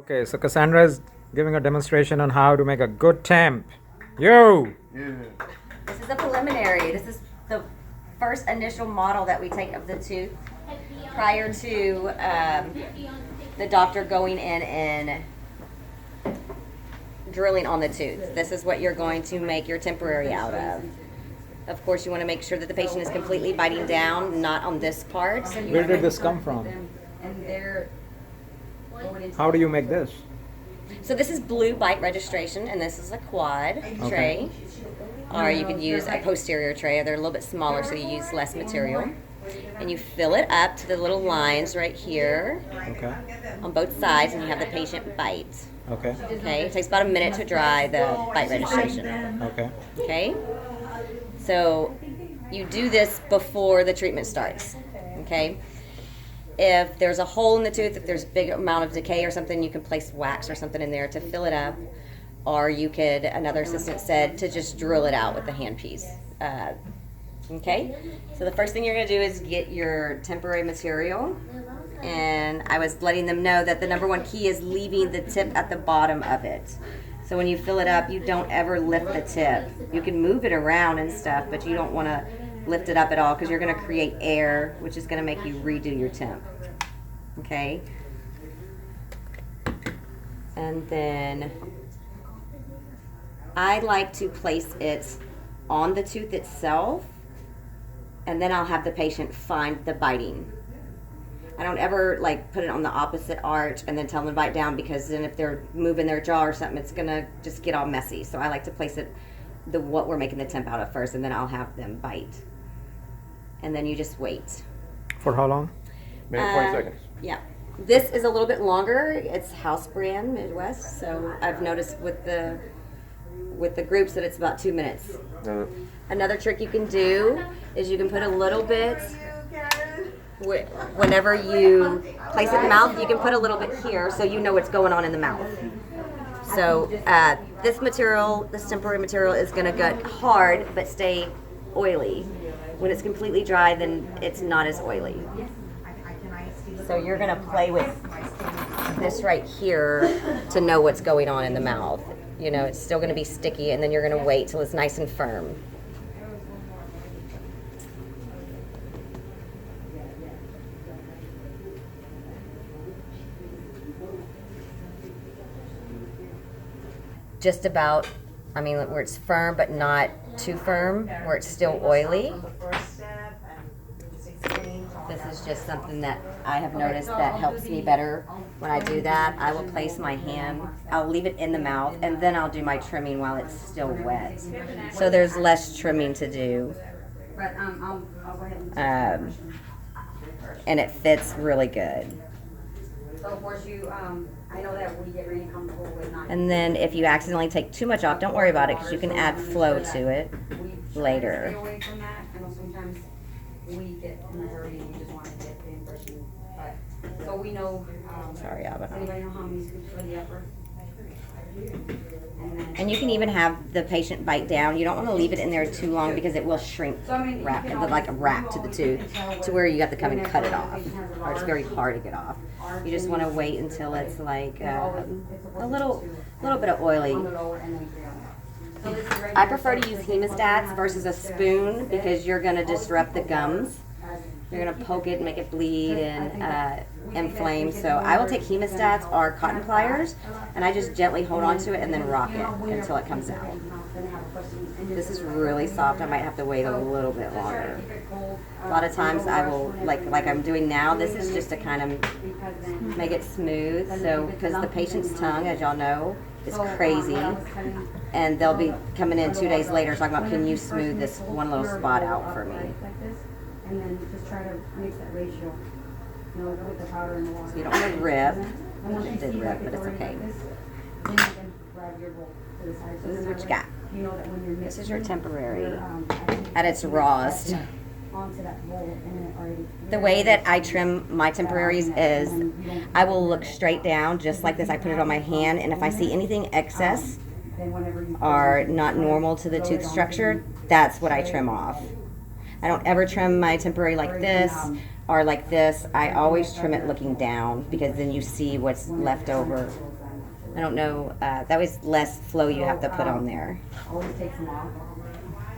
Okay, so Cassandra is giving a demonstration on how to make a good temp. Yo! Yeah. This is a preliminary. This is the first initial model that we take of the tooth prior to the doctor going in and drilling on the tooth. This is what you're going to make your temporary out of. Of course, you want to make sure that the patient is completely biting down, not on this part. Where did this come from? And they're How do you make this? So this is blue bite registration, and this is a quad tray. Or you could use a posterior tray. They're a little bit smaller, so you use less material. And you fill it up to the little lines right here Okay. on both sides, and you have the patient bite. Okay. Okay, it takes about a minute to dry the bite registration. Okay. Okay, so you do this before the treatment starts. Okay, if there's a hole in the tooth, if there's a big amount of decay or something, you can place wax or something in there to fill it up, or you could, another assistant said, to just drill it out with the handpiece. Okay, so the first thing you're going to do is get your temporary material, and I was letting them know that the number one key is leaving the tip at the bottom of it. So when you fill it up, you don't ever lift the tip. You can move it around and stuff, but you don't want to lift it up at all because you're going to create air, which is going to make you redo your temp. Okay, and then I like to place it on the tooth itself, and then I'll have the patient find the biting. I don't ever like put it on the opposite arch and then tell them to bite down, because then if they're moving their jaw or something, it's gonna just get all messy. So I like to place it what we're making the temp out of first, and then I'll have them bite. And then you just wait. For how long? Maybe 20 seconds. Yeah. This is a little bit longer. It's house brand Midwest, so I've noticed with the groups that it's about 2 minutes. Another trick you can do is you can put a little bit, whenever you place it in the mouth, you can put a little bit here so you know what's going on in the mouth. So this material, this temporary material, is going to get hard but stay oily. When it's completely dry, then it's not as oily. So you're going to play with this right here to know what's going on in the mouth. You know, it's still going to be sticky, and then you're going to wait till it's nice and firm. Just about, I mean, where it's firm but not too firm, where it's still oily. This is just something that I have noticed that helps me better when I do that. I will place my hand, I'll leave it in the mouth, and then I'll do my trimming while it's still wet. So there's less trimming to do. And it fits really good. So of course I know that we get really comfortable with not. And then if you accidentally take too much off, don't worry about it, because you can add flow to it later. Stay away from that. I know sometimes we get in a hurry and we just want to get the impression, but so we know. Sorry, does Abba. anybody know how many scoops for the upper? And you can even have the patient bite down. You don't want to leave it in there too long, because it will shrink, wrap, it look like a wrap to the tooth, to where you have to come and cut it off, or it's very hard to get off. You just want to wait until it's like a little bit of oily. I prefer to use hemostats versus a spoon, because you're going to disrupt the gums. You're going to poke it and make it bleed and inflame. So I will take hemostats or cotton pliers, and I just gently hold on to it and then rock it until it comes out. This is really soft. I might have to wait a little bit longer. A lot of times I will, like I'm doing now, this is just to kind of make it smooth. So, because the patient's tongue, as y'all know, is crazy, and they'll be coming in 2 days later talking about, can you smooth this one little spot out for me? And then just try to mix that ratio, you know, with the powder and the water. So you don't want to rip. It did rip, but it's okay. Then you can grab your bowl to the side. So this is what you got. You know that when you're This is your temporary mixing, at its rawest. onto that bowl and then it already. The way that I trim my temporaries is I will look straight down just like this. I put it on my hand, and if I see anything excess Then whenever you or not normal to the tooth structure, that's what I trim off. I don't ever trim my temporary like this are like this, I always trim it looking down because then you see what's left over. I don't know, that was less flow you have to put on there. Always take some off.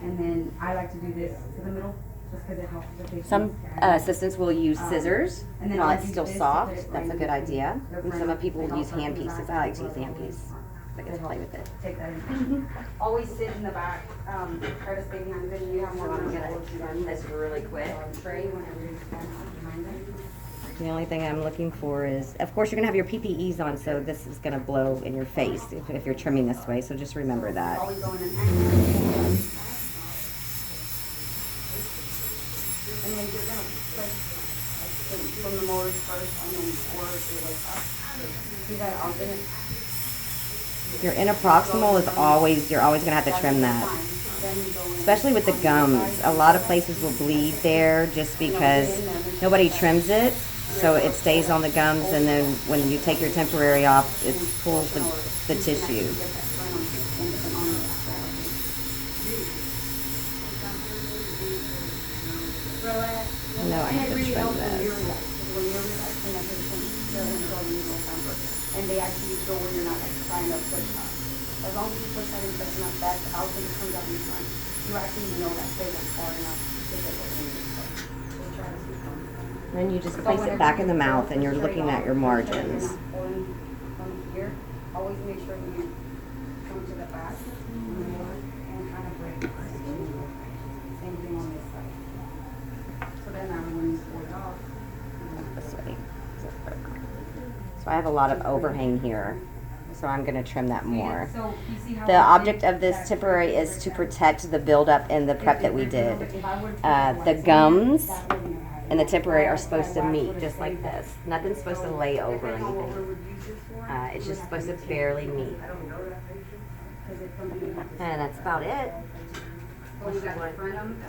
And then I like to do this to the middle, just because it helps the patient. Some assistants will use scissors and then while I'll it's use still this to soft. put it That's a right good in idea. the And some front, people like use also hand in the pieces. back. I like to use hand pieces. I get to play with it. Take that in. Always sit in the back, try to stay behind it, and you have more So I'm room gonna to trim this really quick. tray whenever you stand behind it. The only thing I'm looking for is, of course, you're gonna have your PPEs on, so this is gonna blow in your face if you're trimming this way. So just remember that. Always go in an angle. And then you're gonna press from the motors first, and then work your way up. See that alternate? Your interproximal is always, you're always gonna have to trim that. Then you go in. Especially with the gums. A lot of places will bleed there just because nobody trims it. So it stays on the gums, and then when you take your temporary off, it pulls the tissue. No, I have to trim this. And they actually go when you're not like trying to push up. As long as you push that impression up, that outfit comes out in front. You actually know that they went far enough to get what you need. So try to see them. Then you just place it back in the mouth, and you're looking at your margins. From here, always make sure you come to the back and kind of break. Same thing on this side. So then now when you pull it off, This way. So I have a lot of overhang here, so I'm going to trim that more. so you see how The object of this temporary is to protect the buildup and the prep that we did. The gums and the temporary are supposed to meet just like this. Nothing's supposed to lay over anything. It's just supposed to barely meet. And that's about it. Well, you got to print them.